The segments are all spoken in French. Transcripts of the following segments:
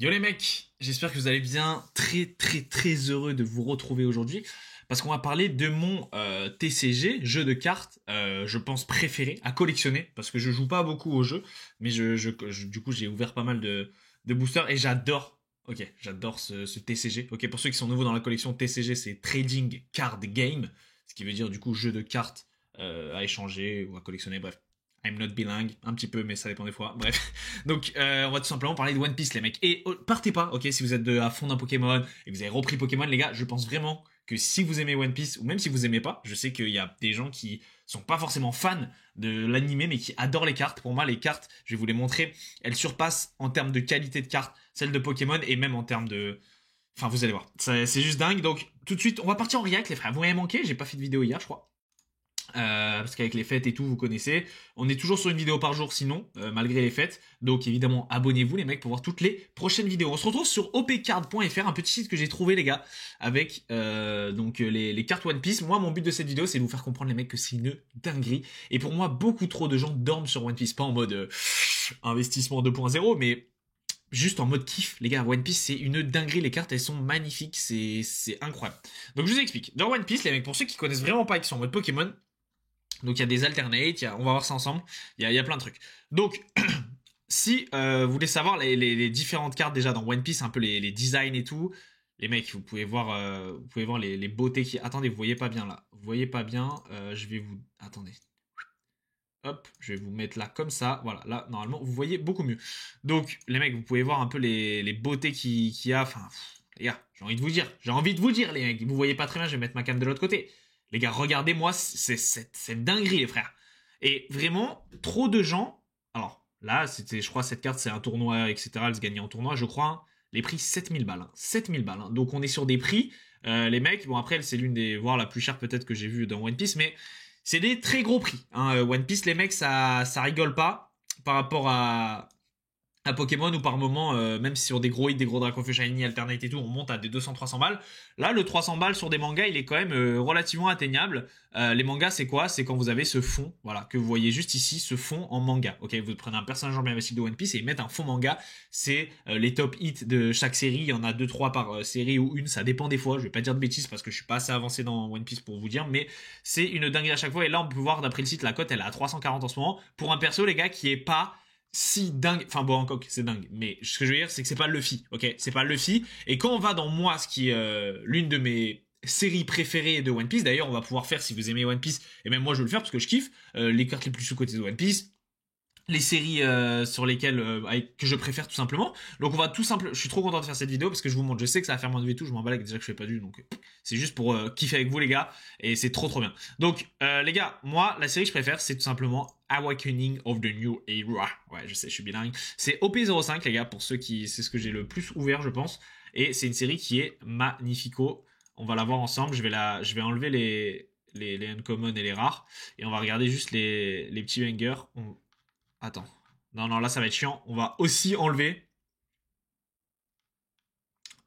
Yo les mecs, j'espère que vous allez bien. Très heureux de vous retrouver aujourd'hui parce qu'on va parler de mon TCG, jeu de cartes, je pense préféré à collectionner parce que je joue pas beaucoup au jeu, mais du coup j'ai ouvert pas mal de boosters et j'adore. Ok, j'adore ce TCG. Ok, pour ceux qui sont nouveaux dans la collection, TCG c'est Trading Card Game, ce qui veut dire du coup jeu de cartes à échanger ou à collectionner, bref. I'm not bilingue, un petit peu, mais ça dépend des fois. Bref. Donc, on va tout simplement parler de One Piece, les mecs. Et partez pas, ok, si vous êtes à fond d'un Pokémon et que vous avez repris Pokémon, les gars, je pense vraiment que si vous aimez One Piece, ou même si vous aimez pas, je sais qu'il y a des gens qui sont pas forcément fans de l'animé, mais qui adorent les cartes. Pour moi, les cartes, je vais vous les montrer, elles surpassent en termes de qualité de cartes celles de Pokémon et même en termes de... Enfin, vous allez voir, c'est juste dingue. Donc, tout de suite, on va partir en react, les frères. Vous m'avez manqué, j'ai pas fait de vidéo hier, je crois. Parce qu'avec les fêtes et tout, vous connaissez. On est toujours sur une vidéo par jour sinon, malgré les fêtes. Donc évidemment, abonnez-vous les mecs pour voir toutes les prochaines vidéos. On se retrouve sur opcard.fr, un petit site que j'ai trouvé les gars, avec donc les cartes One Piece. Moi, mon but de cette vidéo, c'est de vous faire comprendre les mecs que c'est une dinguerie. Et pour moi, beaucoup trop de gens dorment sur One Piece. Pas en mode investissement 2.0, mais... juste en mode kiff, les gars, One Piece c'est une dinguerie, les cartes elles sont magnifiques, c'est incroyable. Donc je vous explique, dans One Piece les mecs, pour ceux qui connaissent vraiment pas et qui sont en mode Pokémon, donc il y a des alternates, on va voir ça ensemble, il y a plein de trucs. Donc si vous voulez savoir les différentes cartes déjà dans One Piece, un peu les designs et tout, les mecs vous pouvez voir les beautés qui... Attendez, vous voyez pas bien là, vous voyez pas bien, je vais vous... Attendez. Hop, je vais vous mettre là comme ça. Voilà, là, normalement, vous voyez beaucoup mieux. Donc, les mecs, vous pouvez voir un peu les beautés qu'il y a. Enfin, les gars, j'ai envie de vous dire, les mecs. Vous voyez pas très bien, je vais mettre ma cam de l'autre côté. Les gars, regardez-moi, c'est dinguerie, les frères. Et vraiment, trop de gens... Alors, là, je crois, cette carte, c'est un tournoi, etc. Elle se gagnait en tournoi, je crois. Hein. Les prix, 7000 balles. Hein. 7000 balles. Hein. Donc, on est sur des prix... les mecs, bon, après, c'est l'une des... voire la plus chère peut-être que j'ai vue dans One Piece, mais... c'est des très gros prix. Hein. One Piece, les mecs, ça rigole pas par rapport à Pokémon ou par moment, même si sur des gros hits, des gros Draconfeu Shiny, Alternate et tout, on monte à des 200-300 balles. Là, le 300 balles sur des mangas, il est quand même relativement atteignable. Les mangas, c'est quoi? C'est quand vous avez ce fond, voilà, que vous voyez juste ici, ce fond en manga. Ok, vous prenez un personnage emblématique de One Piece et ils mettent un fond manga. C'est les top hits de chaque série. Il y en a 2-3 par série ou une, ça dépend des fois. Je vais pas dire de bêtises parce que je suis pas assez avancé dans One Piece pour vous dire, mais c'est une dinguerie à chaque fois. Et là, on peut voir d'après le site, la cote, elle est à 340 en ce moment. Pour un perso, les gars, qui est pas si dingue, enfin bon encore c'est dingue, mais ce que je veux dire c'est que c'est pas Luffy, ok, c'est pas Luffy, et quand on va dans moi ce qui est l'une de mes séries préférées de One Piece, d'ailleurs on va pouvoir faire si vous aimez One Piece, et même moi je vais le faire parce que je kiffe, les cartes les plus sous-cotées de One Piece, les séries sur lesquelles que je préfère tout simplement. Donc on va tout simplement, je suis trop content de faire cette vidéo parce que je vous montre, je sais que ça va faire moins de vues et tout, je m'en bats déjà que je fais pas du, donc c'est juste pour kiffer avec vous les gars et c'est trop bien. Donc les gars, moi la série que je préfère c'est tout simplement Awakening of the New Era. Ouais, je sais, je suis bilingue. C'est OP05 les gars, pour ceux qui, c'est ce que j'ai le plus ouvert je pense, et c'est une série qui est magnifico. On va la voir ensemble, je vais enlever les uncommon et les rares et on va regarder juste les petits bangers. Attends. Non, là, ça va être chiant. On va aussi enlever...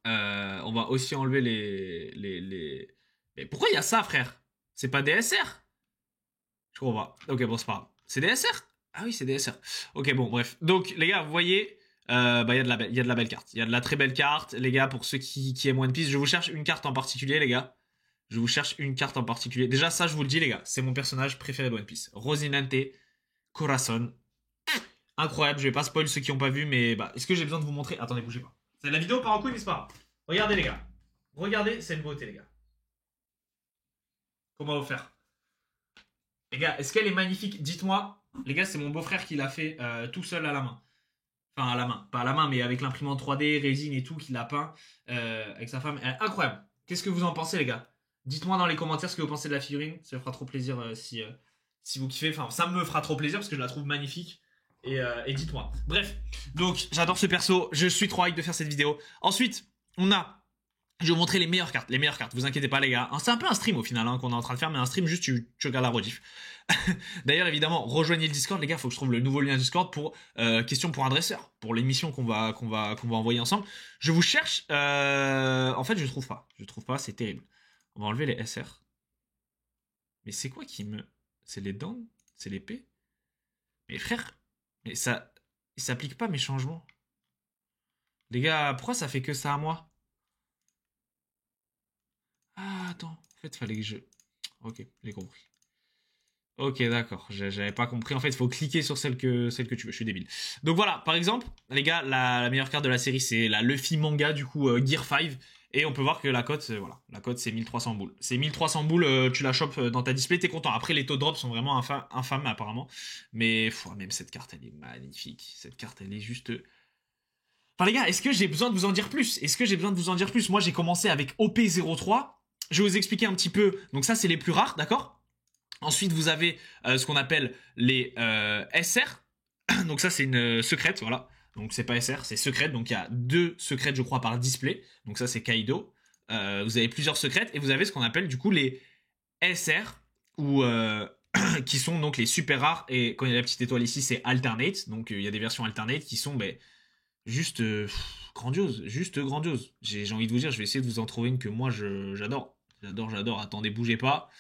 on va aussi enlever les... Mais pourquoi il y a ça, frère? C'est pas DSR? Je comprends pas. Ok, bon, c'est pas grave. C'est DSR? Ah oui, c'est DSR. Ok, bon, bref. Donc, les gars, vous voyez... bah, il y a de la belle carte. Il y a de la très belle carte. Les gars, pour ceux qui aiment One Piece, je vous cherche une carte en particulier, les gars. Je vous cherche une carte en particulier. Déjà, ça, je vous le dis, les gars. C'est mon personnage préféré de One Piece. Rosinante Corazon. Incroyable, je vais pas spoil ceux qui ont pas vu, mais bah, est-ce que j'ai besoin de vous montrer? Attendez, bougez pas. C'est la vidéo par en couille, mais c'est pas grave. Regardez les gars. Regardez cette beauté les gars. Comment vous faire? Les gars, est-ce qu'elle est magnifique? Dites-moi. Les gars, c'est mon beau-frère qui l'a fait tout seul à la main. Enfin, à la main. Pas à la main, mais avec l'imprimante 3D, résine et tout, qu'il a peint avec sa femme. Incroyable. Qu'est-ce que vous en pensez les gars? Dites-moi dans les commentaires ce que vous pensez de la figurine. Ça me fera trop plaisir si vous kiffez. Enfin, ça me fera trop plaisir parce que je la trouve magnifique. Et dites-moi. Bref, donc j'adore ce perso, je suis trop hype de faire cette vidéo. Ensuite, je vais vous montrer les meilleures cartes, vous inquiétez pas les gars. C'est un peu un stream au final qu'on est en train de faire, mais un stream juste tu regardes la rediff. D'ailleurs évidemment, rejoignez le Discord les gars, faut que je trouve le nouveau lien Discord pour question pour un dresseur, pour l'émission qu'on va envoyer ensemble. Je vous cherche, en fait je trouve pas, c'est terrible. On va enlever les SR. Mais c'est quoi qui me... C'est les dents? C'est l'épée? Mais frère... Mais ça... Il s'applique pas mes changements. Les gars, pourquoi ça fait que ça à moi? Ah, attends. En fait, fallait que je... Ok, j'ai compris. Ok, d'accord. J'avais pas compris. En fait, il faut cliquer sur celle que tu veux. Je suis débile. Donc voilà, par exemple, les gars, la meilleure carte de la série, c'est la Luffy manga, du coup, Gear 5. Et on peut voir que la cote, voilà, la cote, c'est 1300 boules. C'est 1300 boules, tu la chopes dans ta display, t'es content. Après, les taux de drop sont vraiment infâmes, apparemment. Mais, même cette carte, elle est magnifique. Cette carte, elle est juste... Enfin, les gars, est-ce que j'ai besoin de vous en dire plus? Est-ce que j'ai besoin de vous en dire plus? Moi, j'ai commencé avec OP03. Je vais vous expliquer un petit peu. Donc ça, c'est les plus rares, d'accord? Ensuite, vous avez ce qu'on appelle les SR. Donc ça, c'est une secrète, voilà. Donc c'est pas SR, c'est secrète. Donc il y a 2 secrètes, je crois, par display. Donc ça, c'est Kaido. Vous avez plusieurs secrètes. Et vous avez ce qu'on appelle du coup les SR, ou qui sont donc les super rares. Et quand il y a la petite étoile ici, c'est alternate. Donc il y a des versions alternate qui sont juste grandioses. Juste grandioses. J'ai envie de vous dire, je vais essayer de vous en trouver une que moi, j'adore. J'adore. Attendez, bougez pas.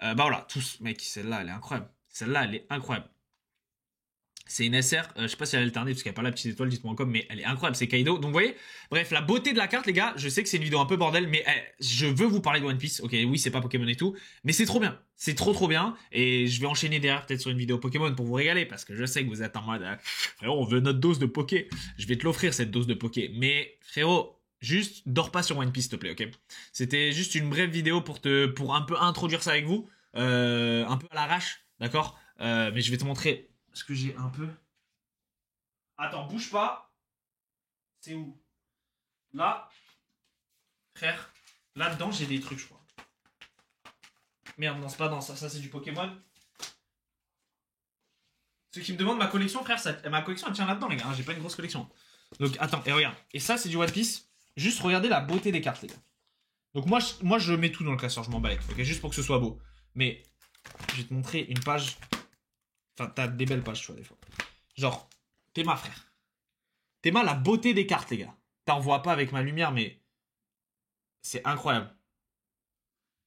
Bah voilà, tous, mec, celle-là, elle est incroyable. Celle-là, elle est incroyable. C'est une SR, je sais pas si elle est alternée parce qu'il n'y a pas la petite étoile, dites-moi comme, mais elle est incroyable, c'est Kaido. Donc vous voyez, bref, la beauté de la carte, les gars, je sais que c'est une vidéo un peu bordel, mais je veux vous parler de One Piece. Ok, oui, c'est pas Pokémon et tout, mais c'est trop bien. C'est trop bien, et je vais enchaîner derrière peut-être sur une vidéo Pokémon pour vous régaler, parce que je sais que vous êtes en mode, frérot, on veut notre dose de Poké. Je vais te l'offrir, cette dose de Poké. Mais frérot, juste dors pas sur One Piece, s'il te plaît, ok? C'était juste une brève vidéo pour un peu introduire ça avec vous, un peu à l'arrache, d'accord? Mais je vais te montrer ce que j'ai un peu. Attends, bouge pas. C'est où? Là, frère. Là-dedans, j'ai des trucs, je crois. Merde, non, c'est pas dans ça. Ça, c'est du Pokémon. Ceux qui me demandent ma collection, frère, ma collection, elle tient là-dedans, les gars. Hein, j'ai pas une grosse collection. Donc, attends, et regarde. Et ça, c'est du One Piece. Juste regardez la beauté des cartes, les gars. Donc, moi, je mets tout dans le classeur. Je m'en bats, ok? Juste pour que ce soit beau. Mais, je vais te montrer une page. Enfin, t'as des belles pages, tu vois, des fois. Genre, Théma, frère. Théma, la beauté des cartes, les gars. T'en vois pas avec ma lumière, mais c'est incroyable.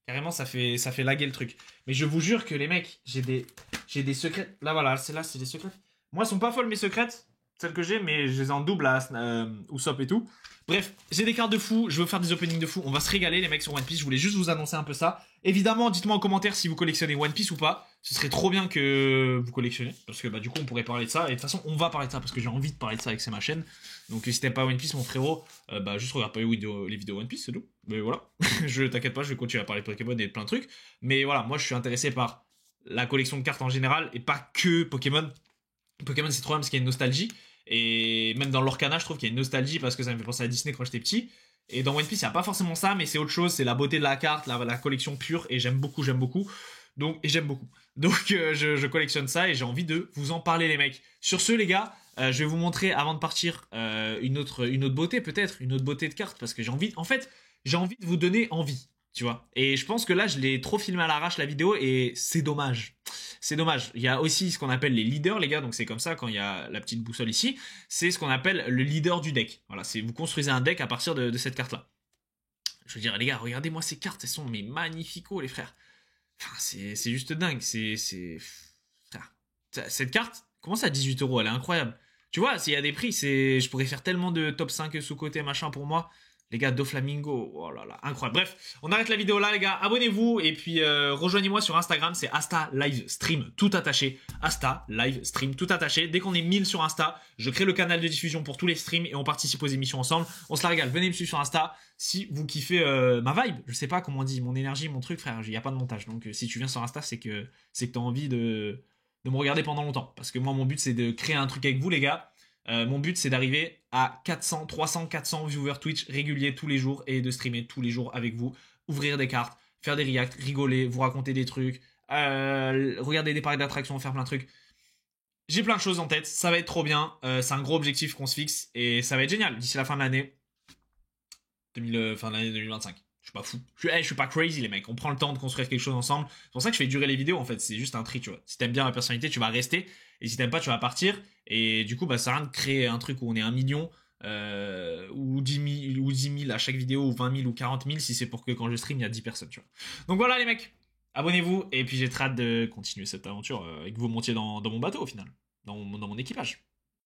Carrément, ça fait laguer le truc. Mais je vous jure que les mecs, j'ai des secrets. Là, voilà, celles-là, c'est des secrets. Moi, elles sont pas folles, mes secrètes, celles que j'ai, mais je les ai en double à Usopp et tout. Bref, j'ai des cartes de fou, je veux faire des openings de fou. On va se régaler, les mecs, sur One Piece. Je voulais juste vous annoncer un peu ça. Évidemment, dites-moi en commentaire si vous collectionnez One Piece ou pas. Ce serait trop bien que vous collectionnez. Parce que du coup, on pourrait parler de ça. Et de toute façon, on va parler de ça parce que j'ai envie de parler de ça avec c'est ma chaîne. Donc, si t'aimes pas One Piece, mon frérot, juste regarde pas les vidéos One Piece, c'est tout. Mais voilà. Je t'inquiète pas, je vais continuer à parler de Pokémon et de plein de trucs. Mais voilà, moi, je suis intéressé par la collection de cartes en général et pas que Pokémon. Pokémon, c'est trop bien parce qu'il y a une nostalgie. Et même dans l'Orcana, je trouve qu'il y a une nostalgie parce que ça me fait penser à Disney quand j'étais petit. Et dans One Piece, il n'y a pas forcément ça, mais c'est autre chose. C'est la beauté de la carte, la collection pure. Et j'aime beaucoup. Donc, et j'aime beaucoup. Donc, je collectionne ça et j'ai envie de vous en parler, les mecs. Sur ce, les gars, je vais vous montrer avant de partir une autre beauté, peut-être. Une autre beauté de carte. Parce que j'ai envie de vous donner envie. Tu vois. Et je pense que là, je l'ai trop filmé à l'arrache la vidéo et c'est dommage. C'est dommage. Il y a aussi ce qu'on appelle les leaders, les gars. Donc c'est comme ça quand il y a la petite boussole ici. C'est ce qu'on appelle le leader du deck. Voilà, c'est vous construisez un deck à partir de cette carte-là. Je veux dire, les gars, regardez-moi ces cartes. Elles sont mais magnifico, les frères. Enfin, c'est juste dingue. Frère. Cette carte commence à 18 €. Elle est incroyable. Tu vois, s'il y a des prix, je pourrais faire tellement de top 5 sous-côté machin pour moi. Les gars, Doflamingo, oh là là, incroyable. Bref, on arrête la vidéo là, les gars. Abonnez-vous et puis rejoignez-moi sur Instagram, c'est Asta Live Stream, tout attaché. Asta Live Stream, tout attaché. Dès qu'on est 1000 sur Insta, je crée le canal de diffusion pour tous les streams et on participe aux émissions ensemble. On se la régale. Venez me suivre sur Insta si vous kiffez ma vibe. Je sais pas comment on dit, mon énergie, mon truc, frère. Il y a pas de montage. Donc si tu viens sur Insta, c'est que t'as envie de me regarder pendant longtemps. Parce que moi, mon but, c'est de créer un truc avec vous, les gars. Mon but, c'est d'arriver à 400, 300, 400 viewers Twitch réguliers tous les jours et de streamer tous les jours avec vous, ouvrir des cartes, faire des reacts, rigoler, vous raconter des trucs, regarder des parcs d'attractions, faire plein de trucs. J'ai plein de choses en tête, ça va être trop bien, c'est un gros objectif qu'on se fixe et ça va être génial d'ici la fin de l'année, fin de l'année 2025. Je suis pas fou. Je suis pas crazy, les mecs. On prend le temps de construire quelque chose ensemble. C'est pour ça que je fais durer les vidéos, en fait. C'est juste un tri, tu vois. Si t'aimes bien ma personnalité, tu vas rester. Et si t'aimes pas, tu vas partir. Et du coup, ça sert à rien de créer un truc où on est 1 million, ou 10 000 à chaque vidéo, ou 20 000 ou 40 000, si c'est pour que quand je stream, il y a 10 personnes, tu vois. Donc voilà, les mecs. Abonnez-vous. Et puis j'ai très hâte de continuer cette aventure et que vous montiez dans mon bateau, au final. Dans mon équipage.